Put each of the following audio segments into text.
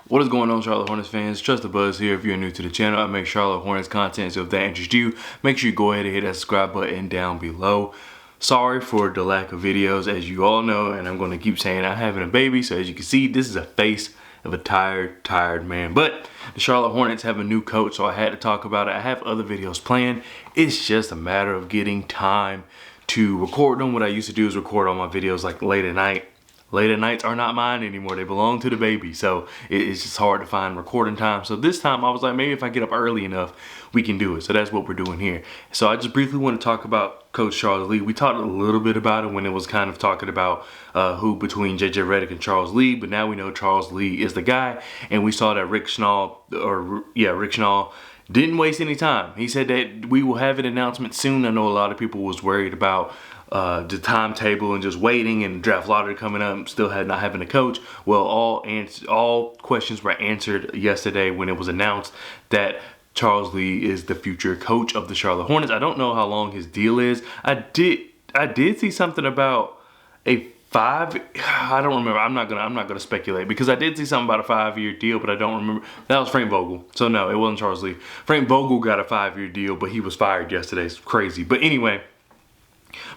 What is going on, Charlotte Hornets fans? Trust the Buzz here. If you're new to the channel, I make Charlotte Hornets content, so if that interests you, make sure you go ahead and hit that subscribe button down below. Sorry for the lack of videos, as you all know, and I'm going to keep saying I'm having a baby, so as you can see, this is a face of a tired man. But the Charlotte Hornets have a new coach, so I had to talk about it. I have other videos planned. It's just a matter of getting time to record them. What I used to do is record all my videos like late at night. Late at nights are not mine anymore. They belong to the baby. So it's just hard to find recording time. So this time I was like, maybe if I get up early enough, we can do it. So that's what we're doing here. So I just briefly want to talk about Coach Charles Lee. We talked a little bit about it when it was kind of talking about who between JJ Redick and Charles Lee, but now we know Charles Lee is the guy. And we saw that Rick Schnall didn't waste any time. He said that we will have an announcement soon. I know a lot of people was worried about the timetable and just waiting and draft lottery coming up, still not having a coach. Well, all questions were answered yesterday when it was announced that Charles Lee is the future coach of the Charlotte Hornets. I don't know how long his deal is. I did see something about a I don't remember. I'm not gonna speculate because I did see something about a 5-year deal, but I don't remember. That was Frank Vogel. So no, it wasn't Charles Lee. Frank Vogel got a 5-year deal, but he was fired yesterday. It's crazy. But anyway,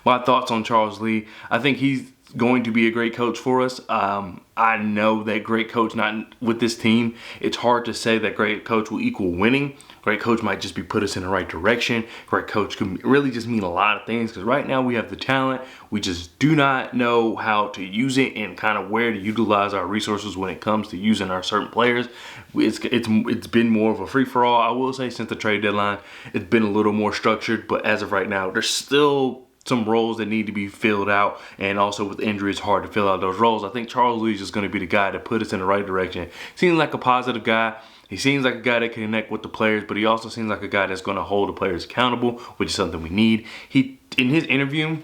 my thoughts on Charles Lee. I think he's going to be a great coach for us. I know that great coach not with this team. It's hard to say that great coach will equal winning. Great coach might just be put us in the right direction. Great coach can really just mean a lot of things because right now we have the talent. We just do not know how to use it and kind of where to utilize our resources when it comes to using our certain players. It's been more of a free-for-all. I will say since the trade deadline, it's been a little more structured, but as of right now, there's still some roles that need to be filled out, and also with injury, it's hard to fill out those roles. I think Charles Lee is just going to be the guy to put us in the right direction. Seems like a positive guy. He seems like a guy that can connect with the players, but he also seems like a guy that's going to hold the players accountable, which is something we need. In his interview,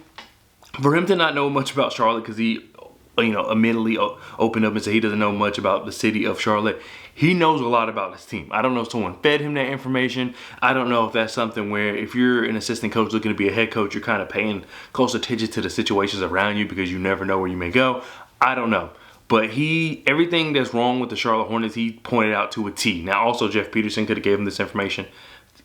for him to not know much about Charlotte, because he immediately opened up and said he doesn't know much about the city of Charlotte. He knows a lot about his team. I don't know if someone fed him that information. I don't know if that's something where if you're an assistant coach looking to be a head coach, you're kind of paying close attention to the situations around you because you never know where you may go. I don't know. But everything that's wrong with the Charlotte Hornets, he pointed out to a T. Now, also, Jeff Peterson could have gave him this information.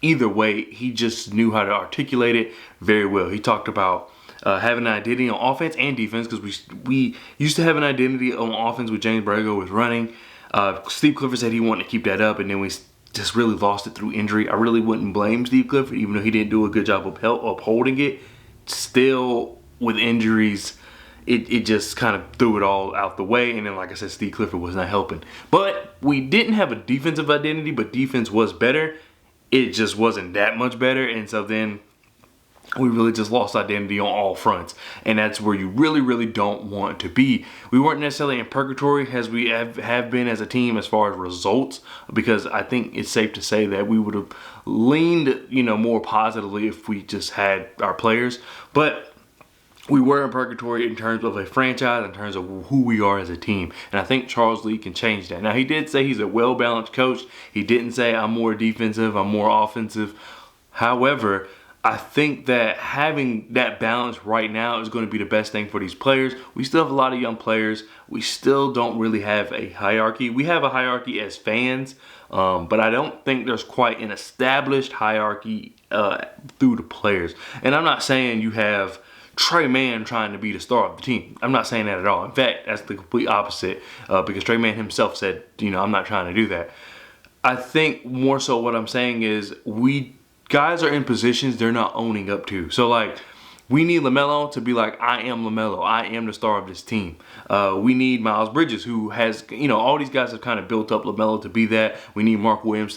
Either way, he just knew how to articulate it very well. He talked about having an identity on offense and defense because we used to have an identity on offense with James Borrego was running. Steve Clifford said he wanted to keep that up, and then we just really lost it through injury. I really wouldn't blame Steve Clifford, even though he didn't do a good job of upholding it. Still, with injuries, it just kind of threw it all out the way. And then, like I said, Steve Clifford was not helping. But we didn't have a defensive identity, but defense was better. It just wasn't that much better, and so then we really just lost identity on all fronts, and that's where you really don't want to be. We weren't necessarily in purgatory as we have been as a team as far as results, because I think it's safe to say that we would have leaned more positively if we just had our players, but we were in purgatory in terms of a franchise, in terms of who we are as a team. And I think Charles Lee can change that. Now, he did say he's a well-balanced coach. He didn't say I'm more defensive, I'm more offensive. However, I think that having that balance right now is going to be the best thing for these players. We still have a lot of young players. We still don't really have a hierarchy. We have a hierarchy as fans, but I don't think there's quite an established hierarchy through the players. And I'm not saying you have Trey Mann trying to be the star of the team. I'm not saying that at all. In fact, that's the complete opposite because Trey Mann himself said, I'm not trying to do that. I think more so what I'm saying is guys are in positions they're not owning up to. So, like, we need LaMelo to be like, I am LaMelo. I am the star of this team. We need Miles Bridges, who has, all these guys have kind of built up LaMelo to be that. We need Mark Williams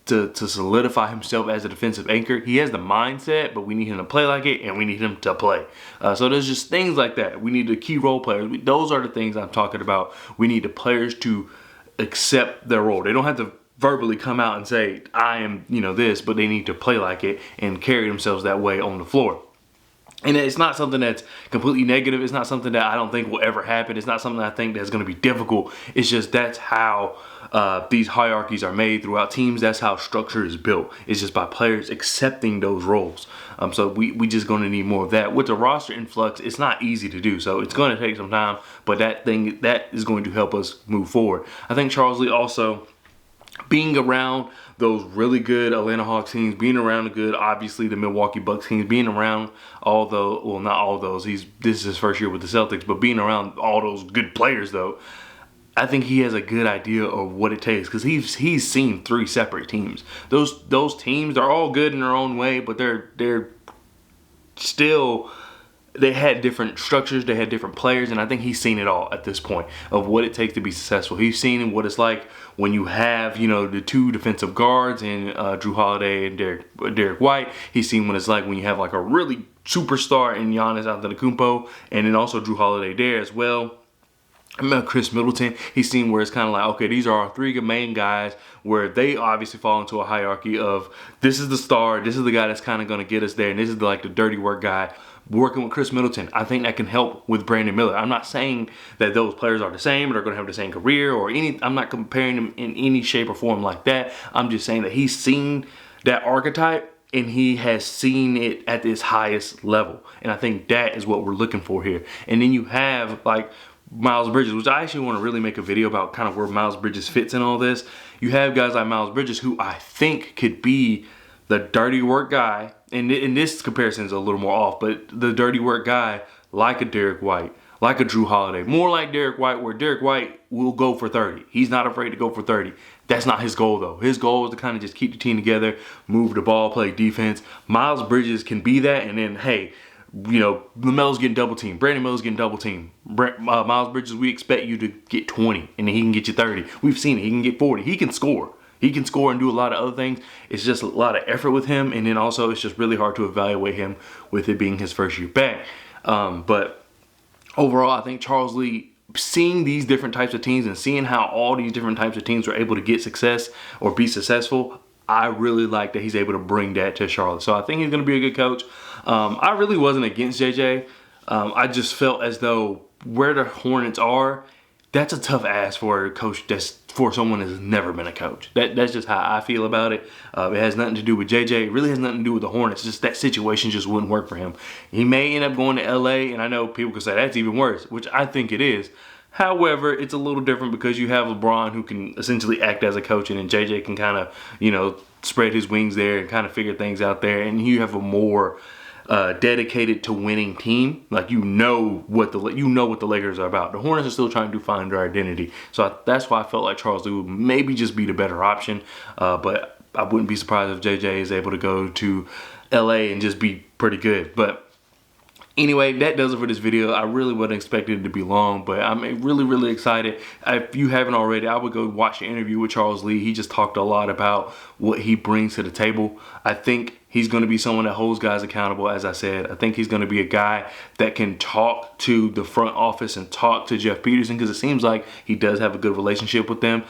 to solidify himself as a defensive anchor. He has the mindset, but we need him to play like it, and we need him to play. So there's just things like that. We need the key role players. Those are the things I'm talking about. We need the players to accept their role. They don't have to verbally come out and say, I am, this, but they need to play like it and carry themselves that way on the floor. And it's not something that's completely negative. It's not something that I don't think will ever happen. It's not something I think that's going to be difficult. It's just that's how these hierarchies are made throughout teams. That's how structure is built. It's just by players accepting those roles. So we just going to need more of that. With the roster influx, it's not easy to do. So it's going to take some time. But that is going to help us move forward. I think Charles Lee also, being around those really good Atlanta Hawks teams, being around the good, obviously the Milwaukee Bucks teams, being around all those, well, not all those, this is his first year with the Celtics, but being around all those good players though, I think he has a good idea of what it takes, because he's seen 3 separate teams. Those teams, they're all good in their own way, but they're still, they had different structures, they had different players, and I think he's seen it all at this point of what it takes to be successful. He's seen what it's like when you have, the 2 defensive guards and Drew Holiday and Derek White. He's seen what it's like when you have like a really superstar in Giannis Antetokounmpo, and then also Drew Holiday there as well. Chris Middleton, he's seen where it's kind of like, okay, these are our 3 main guys, where they obviously fall into a hierarchy of, this is the star, this is the guy that's kind of going to get us there, and this is like the dirty work guy. Working with Chris Middleton, I think that can help with Brandon Miller. I'm not saying that those players are the same or they're going to have the same career or I'm not comparing them in any shape or form like that. I'm just saying that he's seen that archetype and he has seen it at its highest level. And I think that is what we're looking for here. And then you have like Miles Bridges, which I actually want to really make a video about kind of where Miles Bridges fits in all this. You have guys like Miles Bridges who I think could be the dirty work guy, and in this comparison is a little more off, but the dirty work guy like a Derek White, like a Drew Holiday, more like Derek White, where Derek White will go for 30. He's not afraid to go for 30. That's not his goal though. His goal is to kind of just keep the team together, move the ball, play defense. Miles Bridges can be that, and then hey, LaMelo's getting double teamed. Brandon Miller's getting double teamed. Miles Bridges, we expect you to get 20, and then he can get you 30. We've seen it. He can get 40. He can score. He can score and do a lot of other things. It's just a lot of effort with him. And then also it's just really hard to evaluate him with it being his first year back. But overall, I think Charles Lee, seeing these different types of teams and seeing how all these different types of teams were able to get success or be successful, I really like that he's able to bring that to Charlotte. So I think he's going to be a good coach. I really wasn't against JJ. I just felt as though where the Hornets are, that's a tough ask for a coach that's for someone that's never been a coach. That's just how I feel about it. It has nothing to do with JJ. It really has nothing to do with the Hornets. Just that situation just wouldn't work for him. He may end up going to LA, and I know people could say that's even worse, which I think it is. However, it's a little different because you have LeBron who can essentially act as a coach, and then JJ can kind of, spread his wings there and kind of figure things out there. And you have a more dedicated to winning team. Like you know what the Lakers are about. The Hornets are still trying to find their identity. So that's why I felt like Charles Lee would maybe just be the better option. But I wouldn't be surprised if JJ is able to go to LA and just be pretty good. But anyway, that does it for this video. I really wasn't expecting it to be long, but I'm really, really excited. If you haven't already, I would go watch the interview with Charles Lee. He just talked a lot about what he brings to the table. I think he's going to be someone that holds guys accountable, as I said. I think he's going to be a guy that can talk to the front office and talk to Jeff Peterson, because it seems like he does have a good relationship with them.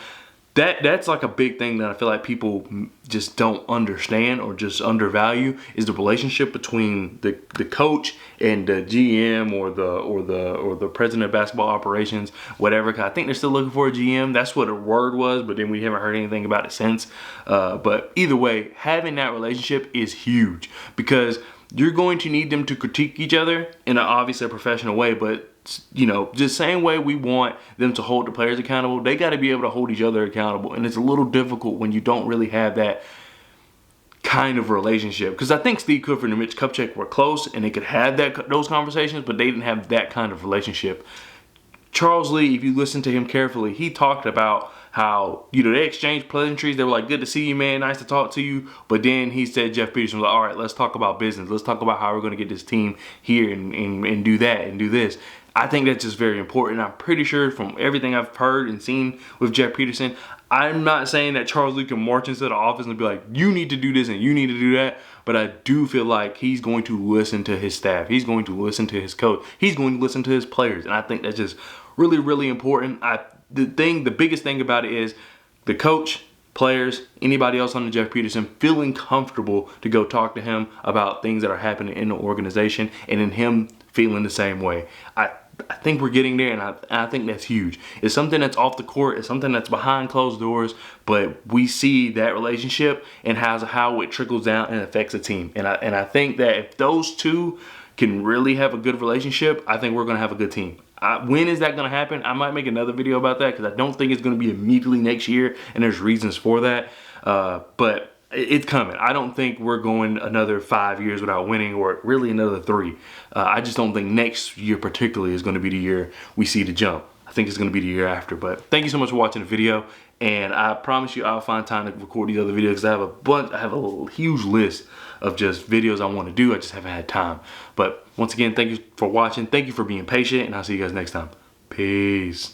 That's like a big thing that I feel like people just don't understand or just undervalue, is the relationship between the coach and the GM or the president of basketball operations, whatever. 'Cause I think they're still looking for a GM. That's what the word was, but then we haven't heard anything about it since. But either way, having that relationship is huge, because you're going to need them to critique each other in obviously a professional way, but just same way we want them to hold the players accountable, they got to be able to hold each other accountable. And it's a little difficult when you don't really have that kind of relationship, because I think Steve Clifford and Mitch Kupchak were close and they could have those conversations, but they didn't have that kind of relationship. Charles Lee, if you listen to him carefully, he talked about how, they exchanged pleasantries. They were like, good to see you, man. Nice to talk to you. But then he said, Jeff Peterson was like, all right, let's talk about business. Let's talk about how we're going to get this team here and do that and do this. I think that's just very important. I'm pretty sure from everything I've heard and seen with Jeff Peterson, I'm not saying that Charles Lee can march into the office and be like, you need to do this and you need to do that. But I do feel like he's going to listen to his staff. He's going to listen to his coach. He's going to listen to his players. And I think that's just really, really important. The biggest thing about it is the coach, players, anybody else on the Jeff Peterson feeling comfortable to go talk to him about things that are happening in the organization, and in him feeling the same way. I think we're getting there, and I think that's huge. It's something that's off the court. It's something that's behind closed doors, but we see that relationship and how it trickles down and affects a team. And I think that if those two can really have a good relationship, I think we're going to have a good team. When is that going to happen? I might make another video about that, because I don't think it's going to be immediately next year, and there's reasons for that. But it's coming. I don't think we're going another 5 years without winning, or really another 3. I just don't think next year particularly is going to be the year we see the jump. I think it's going to be the year after. But thank you so much for watching the video, and I promise you I'll find time to record these other videos, because I have a huge list of just videos I want to do. I just haven't had time. But once again, thank you for watching. Thank you for being patient, and I'll see you guys next time. Peace.